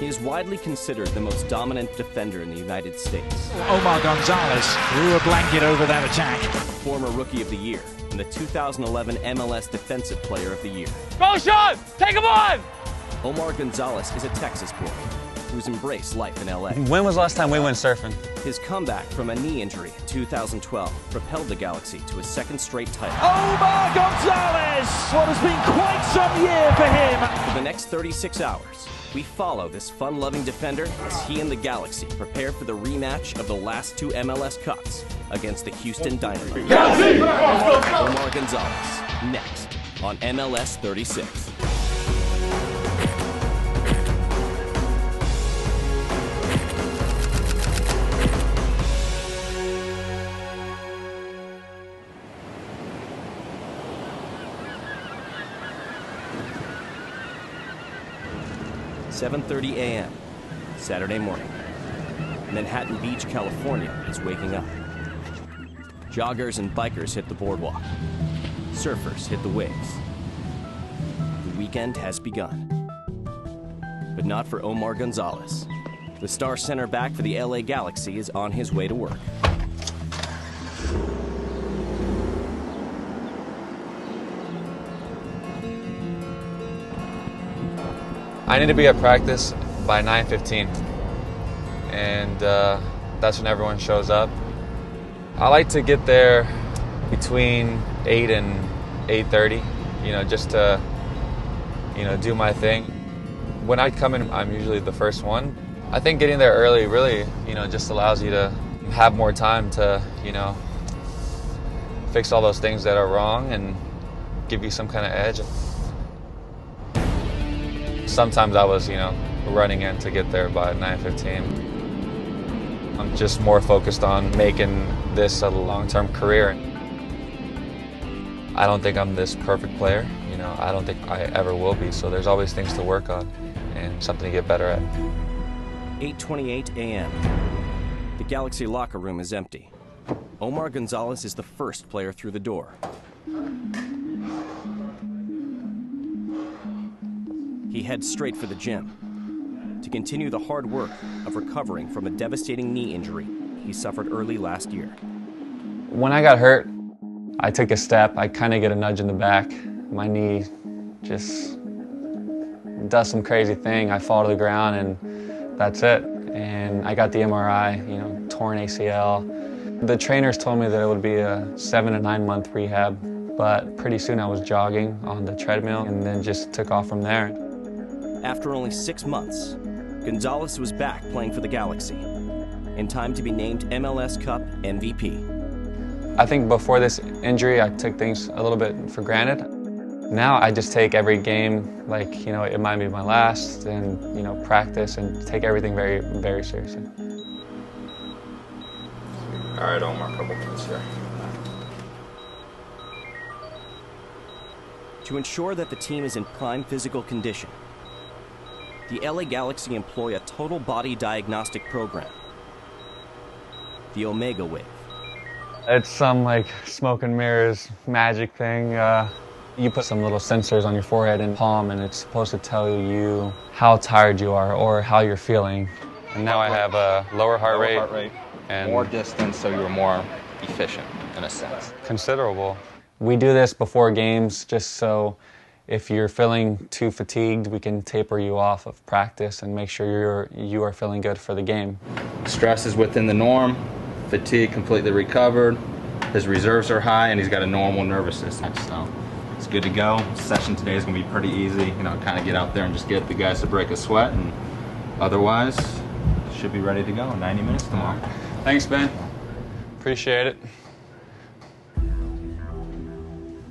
He is widely considered the most dominant defender in the United States. Omar Gonzalez threw a blanket over that attack. Former Rookie of the Year and the 2011 MLS Defensive Player of the Year. Go, Sean! Take him on! Omar Gonzalez is a Texas boy who's embraced life in LA. When was the last time we went surfing? His comeback from a knee injury in 2012 propelled the Galaxy to his second straight title. Omar Gonzalez! What has been quite some year for him. For the next 36 hours, we follow this fun-loving defender as he and the Galaxy prepare for the rematch of the last two MLS Cups against the Houston Dynamo. Omar Gonzalez, next on MLS 36. – 7:30 a.m. Saturday morning. Manhattan Beach, California is waking up. Joggers and bikers hit the boardwalk. Surfers hit the waves. The weekend has begun. But not for Omar Gonzalez. The star center back for the LA Galaxy is on his way to work. I need to be at practice by 9:15, and that's when everyone shows up. I like to get there between 8 and 8:30, just to, do my thing. When I come in, I'm usually the first one. I think getting there early really, just allows you to have more time to, fix all those things that are wrong and give you some kind of edge. Sometimes I was, running in to get there by 9:15. I'm just more focused on making this a long-term career. I don't think I'm this perfect player. I don't think I ever will be, so there's always things to work on and something to get better at. 8:28 a.m. The Galaxy locker room is empty. Omar Gonzalez is the first player through the door. He heads straight for the gym to continue the hard work of recovering from a devastating knee injury he suffered early last year. When I got hurt, I took a step. I kind of get a nudge in the back. My knee just does some crazy thing. I fall to the ground and that's it. And I got the MRI, torn ACL. The trainers told me that it would be a 7 to 9 month rehab, but pretty soon I was jogging on the treadmill and then just took off from there. After only 6 months, Gonzalez was back playing for the Galaxy, in time to be named MLS Cup MVP. I think before this injury, I took things a little bit for granted. Now I just take every game like, it might be my last, and, practice and take everything very, very seriously. All right, Omar, a couple minutes here. To ensure that the team is in prime physical condition, the LA Galaxy employ a total body diagnostic program, the Omega Wave. It's some smoke and mirrors magic thing. You put some little sensors on your forehead and palm, and it's supposed to tell you how tired you are or how you're feeling. And now I have a lower heart rate and more distance, so you're more efficient in a sense. Considerable. We do this before games just so if you're feeling too fatigued, we can taper you off of practice and make sure you are feeling good for the game. Stress is within the norm, fatigue completely recovered, his reserves are high, and he's got a normal nervous system. So it's good to go. Session today is going to be pretty easy. Kind of get out there and just get the guys to break a sweat, and otherwise, should be ready to go in 90 minutes tomorrow. Thanks, Ben. Appreciate it.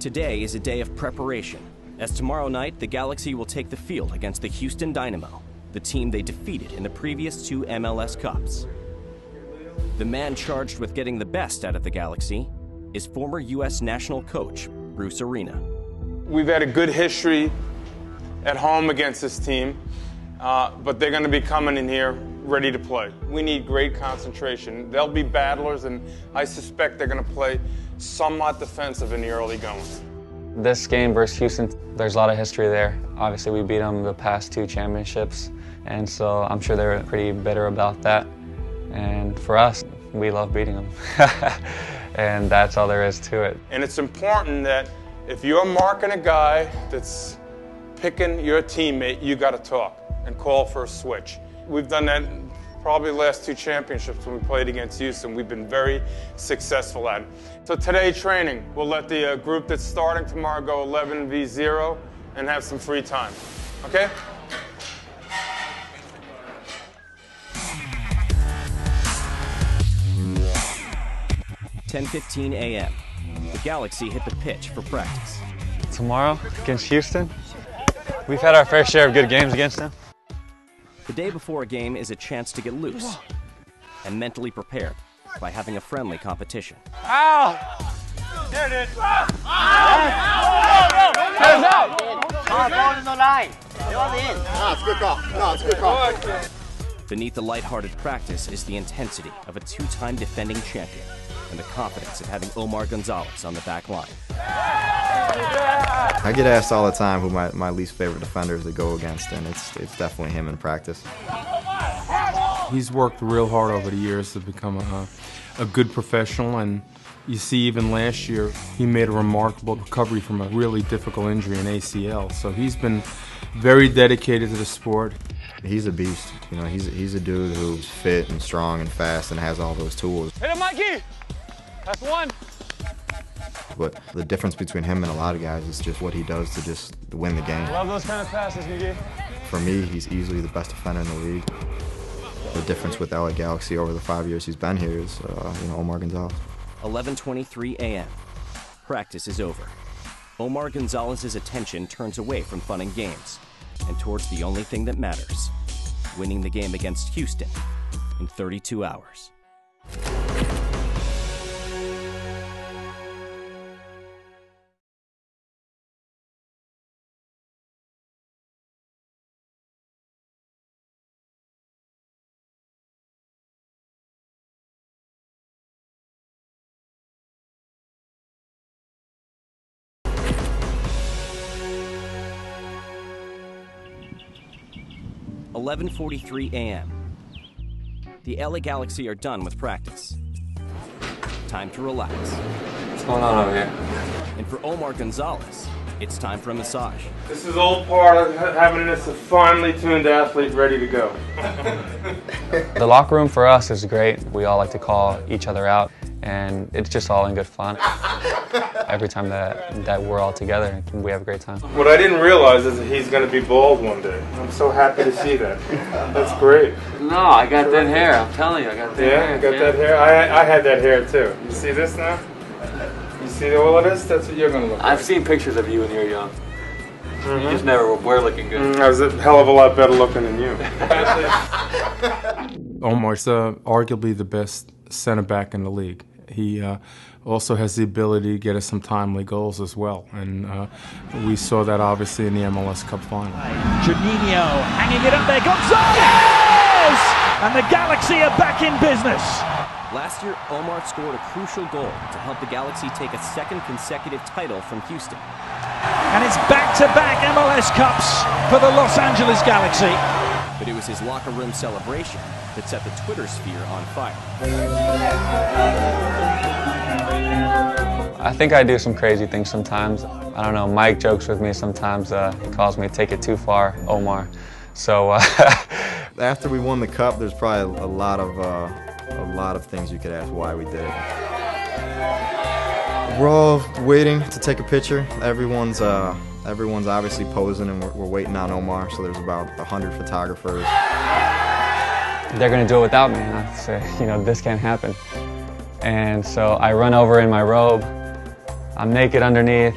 Today is a day of preparation, as tomorrow night the Galaxy will take the field against the Houston Dynamo, the team they defeated in the previous two MLS Cups. The man charged with getting the best out of the Galaxy is former U.S. national coach Bruce Arena. We've had a good history at home against this team, but they're going to be coming in here ready to play. We need great concentration. They'll be battlers, and I suspect they're going to play somewhat defensive in the early going. This game versus Houston, There's a lot of history there. Obviously, we beat them the past 2 championships, and so I'm sure they're pretty bitter about that. And for us, we love beating them. And that's all there is to it. And it's important that if you're marking a guy that's picking your teammate, you got to talk and call for a switch. We've done that probably the last 2 championships when we played against Houston. We've been very successful at it. So today training, we'll let the group that's starting tomorrow go 11v0 and have some free time. Okay? (10:15 a.m.) The Galaxy hit the pitch for practice. Tomorrow against Houston, we've had our fair share of good games against them. The day before a game is a chance to get loose and mentally prepared by having a friendly competition. Ow! There it is. Hands out! Ball in the line. You're in. No, it's a good call. No, it's a good call. Beneath the lighthearted practice is the intensity of a 2-time defending champion and the confidence of having Omar Gonzalez on the back line. I get asked all the time who my least favorite defender is to go against, and it's definitely him in practice. He's worked real hard over the years to become a good professional, and you see even last year he made a remarkable recovery from a really difficult injury, an ACL. So he's been very dedicated to the sport. He's a beast. You know, he's a dude who's fit and strong and fast and has all those tools. Hit him, Mikey! That's one. But the difference between him and a lot of guys is just what he does to just win the game. Love those kind of passes, Miggy. For me, he's easily the best defender in the league. The difference with LA Galaxy over the 5 years he's been here is, Omar Gonzalez. 11:23 a.m. Practice is over. Omar Gonzalez's attention turns away from fun and games and towards the only thing that matters, winning the game against Houston in 32 hours. (11:43 a.m.) The LA Galaxy are done with practice. Time to relax. What's going on over here? And for Omar Gonzalez, it's time for a massage. This is all part of having this a finely tuned athlete ready to go. The locker room for us is great. We all like to call each other out, and it's just all in good fun. Every time that we're all together, we have a great time. What I didn't realize is that he's going to be bald one day. I'm so happy to see that. That's great. No, I got that hair. I'm telling you, I got that hair. Yeah, you got that hair? I had that hair too. You see this now? You see all of this? That's what you're going to look like. I've seen pictures of you when you were young. You just never were looking good. I was a hell of a lot better looking than you. Omar's arguably the best center back in the league. He also has the ability to get us some timely goals as well, and we saw that obviously in the MLS Cup final. Juninho hanging it up there, Gonzalez! And the Galaxy are back in business. Last year, Omar scored a crucial goal to help the Galaxy take a second consecutive title from Houston. And it's back-to-back MLS Cups for the Los Angeles Galaxy. But it was his locker room celebration that set the Twitter sphere on fire. I think I do some crazy things sometimes. I don't know, Mike jokes with me sometimes. He calls me take it too far, Omar. So After we won the cup, there's probably a lot of things you could ask why we did it. We're all waiting to take a picture. Everyone's obviously posing, and we're waiting on Omar. So there's about 100 photographers. They're gonna do it without me. And I say, this can't happen. And so I run over in my robe. I'm naked underneath.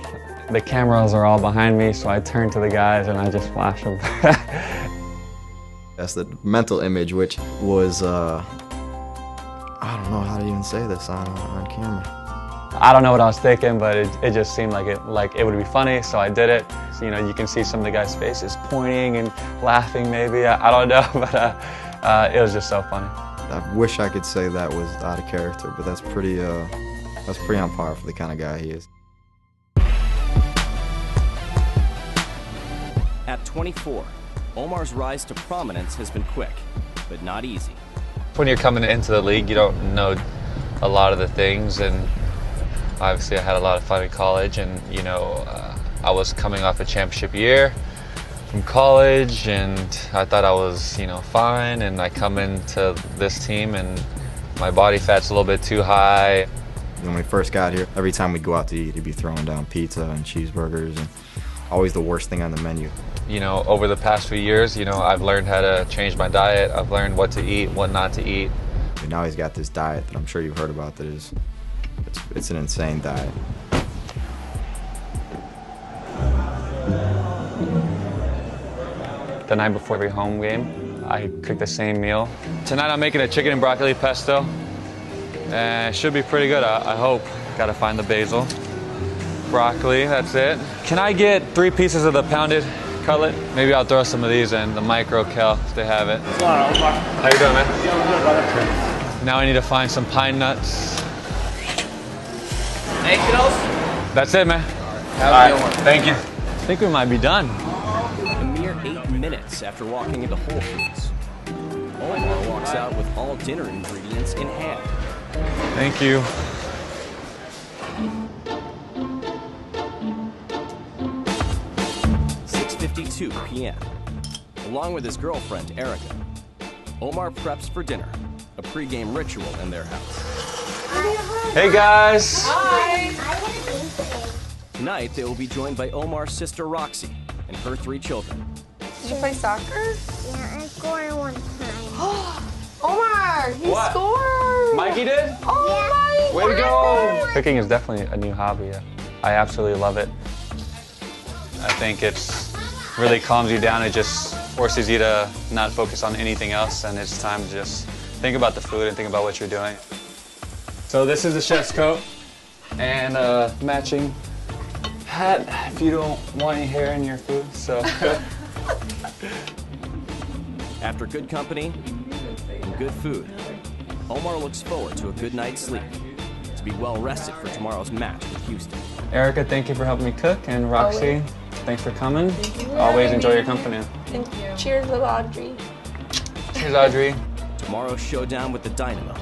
The cameras are all behind me, so I turn to the guys and I just flash them. That's the mental image, which was, I don't know how to even say this on camera. I don't know what I was thinking, but it just seemed like it would be funny, so I did it. So, you can see some of the guys' faces pointing and laughing maybe, I don't know, but it was just so funny. I wish I could say that was out of character, but that's pretty on par for the kind of guy he is. At 24, Omar's rise to prominence has been quick, but not easy. When you're coming into the league, you don't know a lot of the things, and obviously I had a lot of fun in college, and I was coming off a championship year from college, and I thought I was fine, and I come into this team and my body fat's a little bit too high. When we first got here, every time we'd go out to eat, he'd be throwing down pizza and cheeseburgers, and always the worst thing on the menu. Over the past few years, I've learned how to change my diet. I've learned what to eat, what not to eat. And now he's got this diet that I'm sure you've heard about that it's an insane diet. The night before every home game, I cook the same meal. Tonight I'm making a chicken and broccoli pesto. It should be pretty good, I hope. Gotta find the basil. Broccoli, that's it. Can I get 3 pieces of the pounded cutlet? Maybe I'll throw some of these in, the micro kale, if they have it. How you doing, man? Now I need to find some pine nuts. Anything else? That's it, man. All right, thank you. I think we might be done. A mere 8 minutes after walking into Whole Foods, Omar walks out with all dinner ingredients in hand. Thank you. .52 p.m. Along with his girlfriend, Erica, Omar preps for dinner, a pregame ritual in their house. Hey, guys. Hi. Tonight, they will be joined by Omar's sister, Roxy, and her 3 children. Did you play soccer? Yeah, I scored one time. Omar, you What? scored! Mikey did? Oh my Way to go! God. Cooking is definitely a new hobby. I absolutely love it. I think it's really calms you down. It just forces you to not focus on anything else, and it's time to just think about the food and think about what you're doing. So this is the chef's coat and a matching hat if you don't want any hair in your food. So. After good company and good food, Omar looks forward to a good night's sleep, to be well rested for tomorrow's match with Houston. Erica, thank you for helping me cook, and Roxy, Always. thanks for coming. Thank you. Always enjoy your company. Thank you. Cheers, little Audrey. Cheers, Audrey. Tomorrow's showdown with the Dynamo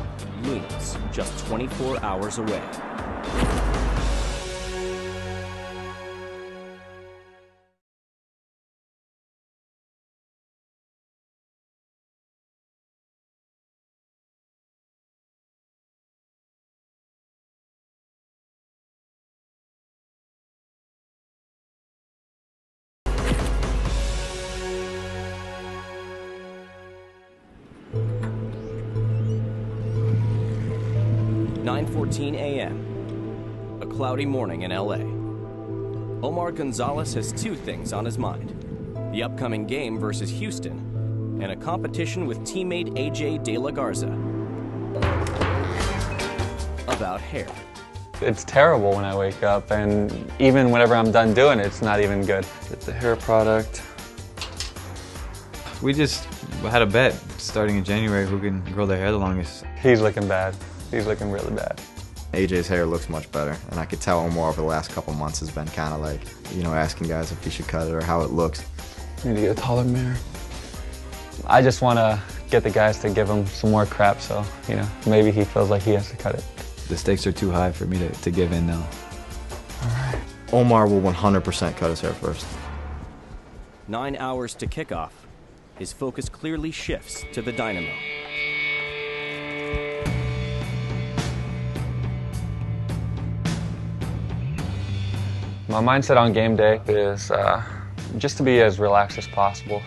looms just 24 hours away. .14 a.m. A cloudy morning in LA. Omar Gonzalez has 2 things on his mind: the upcoming game versus Houston and a competition with teammate AJ De La Garza about hair. It's terrible when I wake up, and even whenever I'm done doing it, it's not even good. Get the hair product. We just had a bet starting in January who can grow their hair the longest. He's looking bad. He's looking really bad. AJ's hair looks much better, and I could tell Omar over the last couple months has been kind of like, asking guys if he should cut it or how it looks. Need to get a taller mirror. I just want to get the guys to give him some more crap, so, maybe he feels like he has to cut it. The stakes are too high for me to give in now. All right. Omar will 100% cut his hair first. 9 hours to kickoff. His focus clearly shifts to the Dynamo. My mindset on game day is just to be as relaxed as possible.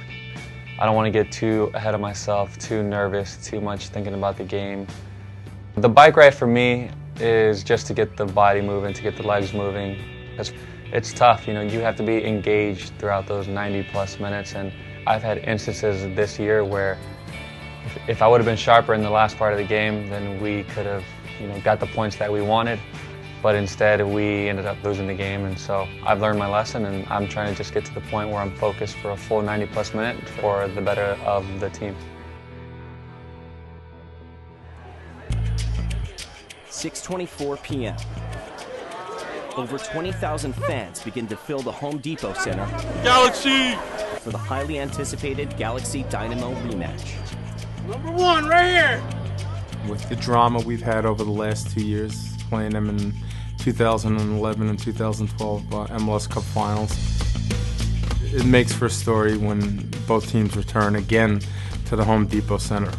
I don't want to get too ahead of myself, too nervous, too much thinking about the game. The bike ride for me is just to get the body moving, to get the legs moving. It's tough, you have to be engaged throughout those 90+ minutes, and I've had instances this year where if I would have been sharper in the last part of the game, then we could have got the points that we wanted. But instead, we ended up losing the game, and so I've learned my lesson, and I'm trying to just get to the point where I'm focused for a full 90+ minutes for the better of the team. 6:24 p.m. over 20,000 fans begin to fill the Home Depot Center Galaxy! for the highly anticipated Galaxy Dynamo rematch. Number one, right here! With the drama we've had over the last 2 years, playing them in 2011 and 2012 MLS Cup Finals, it makes for a story when both teams return again to the Home Depot Center.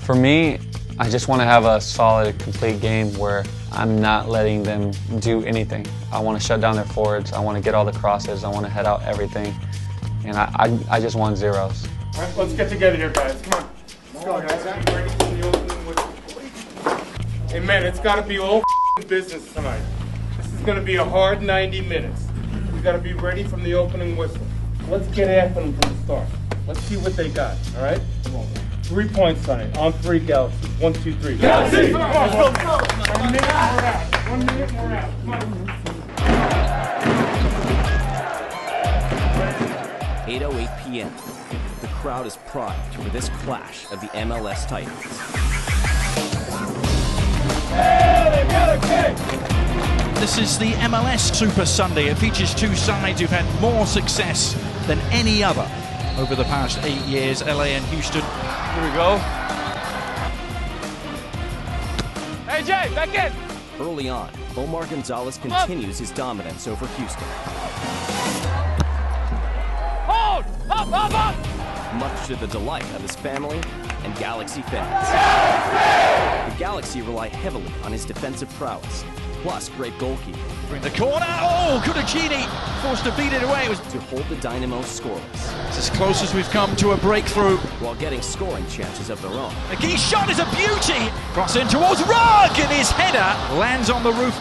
For me, I just want to have a solid, complete game where I'm not letting them do anything. I want to shut down their forwards. I want to get all the crosses. I want to head out everything. And I just want zeros. All right, let's get together here, guys. Come on. Let's go, guys. Ready for the opening whistle. Hey, man, it's got to be all business tonight. This is going to be a hard 90 minutes. We got to be ready from the opening whistle. Let's get after them from the start. Let's see what they got, all right? 3 points tonight. On 3, Galaxy. 1, 2, 3. Galaxy! Come on, let's go. 1 minute, we're out. 1 minute, we're out. Come on. 8:08 p.m. The crowd is primed for this clash of the MLS Titans. This is the MLS Super Sunday. It features two sides who've had more success than any other over the past 8 years, LA and Houston. Here we go. Hey, Jay, back in. Early on, Omar Gonzalez continues his dominance over Houston. Hold! Up! Much to the delight of his family and Galaxy fans. The Galaxy rely heavily on his defensive prowess, plus great goalkeeping. In the corner, oh, Kudachini forced to beat it away. It was to hold the Dynamo scoreless. It's as close as we've come to a breakthrough. While getting scoring chances of their own. McGee's shot is a beauty. Cross in towards Rugg, and his header lands on the roof.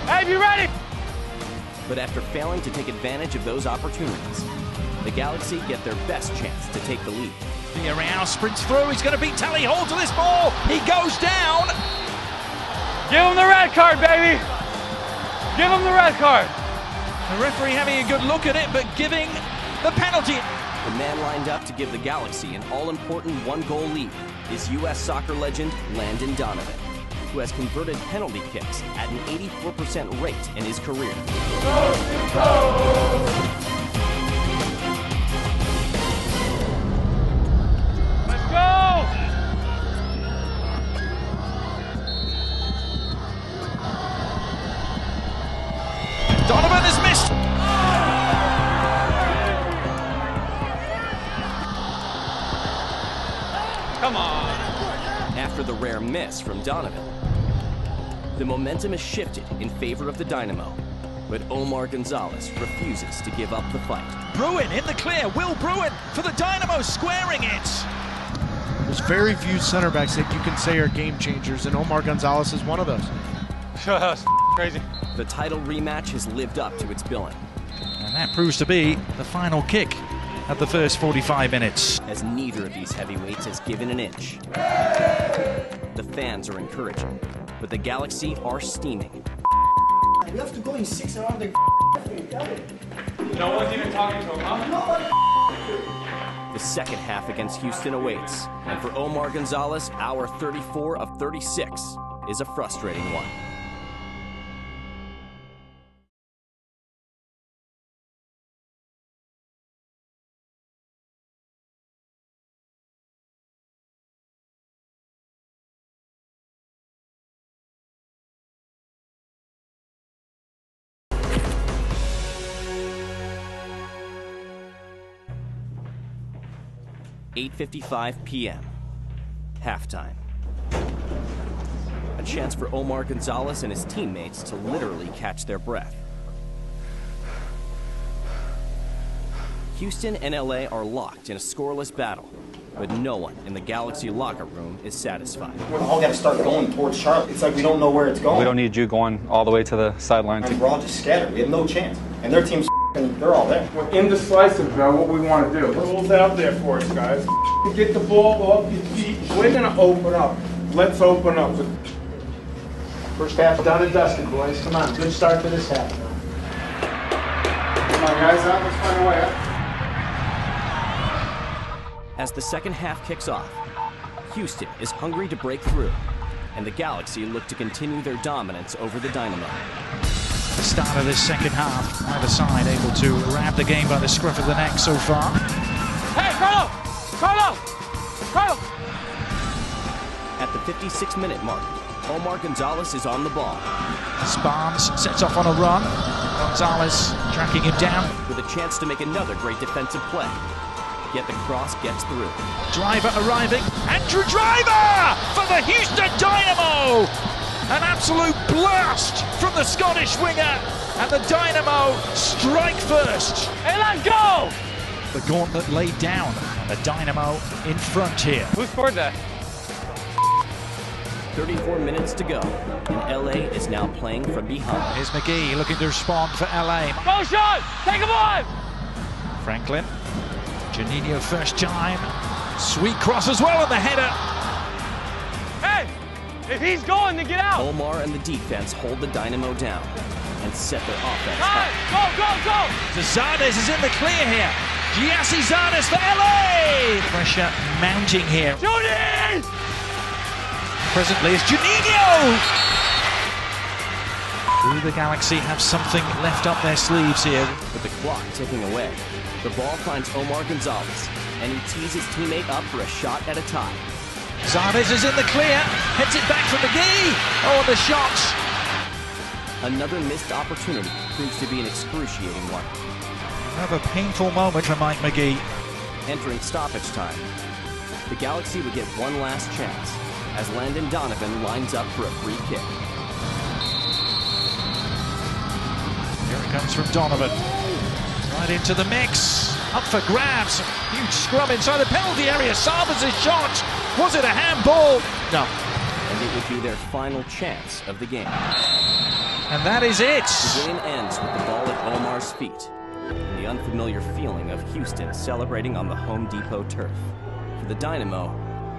Hey, you ready? But after failing to take advantage of those opportunities, the Galaxy get their best chance to take the lead. Villarreal sprints through, he's going to beat Telly, holds to this ball, he goes down. Give him the red card, baby. Give him the red card. The referee having a good look at it, but giving the penalty. The man lined up to give the Galaxy an all-important 1-goal lead is U.S. soccer legend Landon Donovan, who has converted penalty kicks at an 84% rate in his career. Let's go! Donovan is missed. Come on. After the rare miss from Donovan, the momentum is shifted in favor of the Dynamo, but Omar Gonzalez refuses to give up the fight. Bruin in the clear, Will Bruin for the Dynamo, squaring it. There's very few center backs that you can say are game changers, and Omar Gonzalez is one of those. That's crazy. The title rematch has lived up to its billing. And that proves to be the final kick at the first 45 minutes. As neither of these heavyweights has given an inch. The fans are encouraging, but the Galaxy are steaming. We have to go in 6 around the No one's even talking to him, huh? The second half against Houston awaits, and for Omar Gonzalez, our 34 of 36 is a frustrating one. (8:55 p.m.) Halftime. A chance for Omar Gonzalez and his teammates to literally catch their breath. Houston and LA are locked in a scoreless battle, but no one in the Galaxy locker room is satisfied. We all got to start going towards Charlotte. It's like we don't know where it's going. We don't need you going all the way to the sideline. We're all just scattered. We have no chance. And their team's and they're all there. We're indecisive about what we want to do. The rules out there for us, guys. Get the ball off your feet. We're going to open up. Let's open up. First half done and dusted, boys. Come on, good start to this half. Come on, guys. Let's find a way out. As the second half kicks off, Houston is hungry to break through, and the Galaxy look to continue their dominance over the Dynamo. the start of this second half. Either side able to grab the game by the scruff of the neck so far. Hey, Carlo! Carlo! Carlo! At the 56-minute mark, Omar Gonzalez is on the ball. Spahns sets off on a run. Gonzalez tracking him down. With a chance to make another great defensive play. Yet the cross gets through. Driver arriving. Andrew Driver for the Houston Dynamo! An absolute blast from the Scottish winger. And the Dynamo strike first. Hey, let's go! The gauntlet laid down. And the Dynamo in front here. Who scored that? 34 minutes to go, and LA is now playing from behind. Here's McGee looking to respond for LA. Go shot! Take him on! Franklin. Juninho first time. Sweet cross as well on the header. Hey! If he's going, then get out! Omar and the defense hold the Dynamo down and set their offense up. Go! Zardes is in the clear here. Giassi Zardes for LA! Pressure mounting here. Judy! Presently it's Juninho! Do the Galaxy have something left up their sleeves here? With the clock ticking away, the ball finds Omar Gonzalez, and he tees his teammate up for a shot at a tie. Zardes is in the clear, heads it back from McGee. Oh, the shot! Another missed opportunity proves to be an excruciating one. Another painful moment for Mike McGee. Entering stoppage time, the Galaxy would get one last chance as Landon Donovan lines up for a free kick. Here it comes from Donovan. Right into the mix. Up for grabs. Huge scrum inside the penalty area. Salvas' shot. Was it a handball? No. And it would be their final chance of the game. And that is it. The game ends with the ball at Omar's feet. And the unfamiliar feeling of Houston celebrating on the Home Depot turf. For the Dynamo,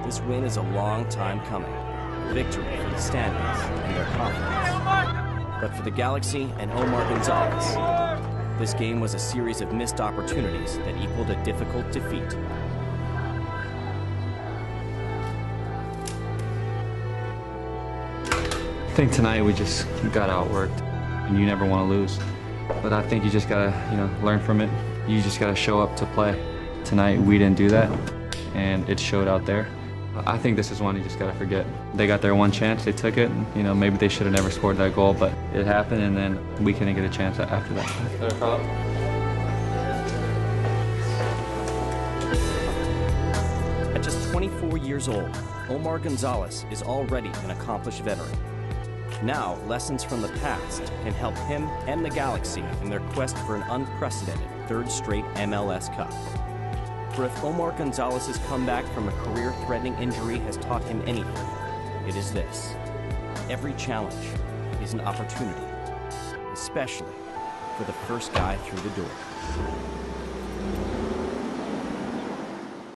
this win is a long time coming. A victory for the standings and their confidence. But for the Galaxy and Omar Gonzalez, this game was a series of missed opportunities that equaled a difficult defeat. I think tonight we just got outworked, and you never want to lose. But I think you just gotta, learn from it. You just gotta show up to play. Tonight we didn't do that, and it showed out there. I think this is one you just gotta forget. They got their one chance, they took it. Maybe they should have never scored that goal, but it happened, and then we couldn't get a chance after that. At just 24 years old, Omar Gonzalez is already an accomplished veteran. Now, lessons from the past can help him and the Galaxy in their quest for an unprecedented third straight MLS Cup. For if Omar Gonzalez's comeback from a career-threatening injury has taught him anything, it is this. Every challenge is an opportunity, especially for the first guy through the door.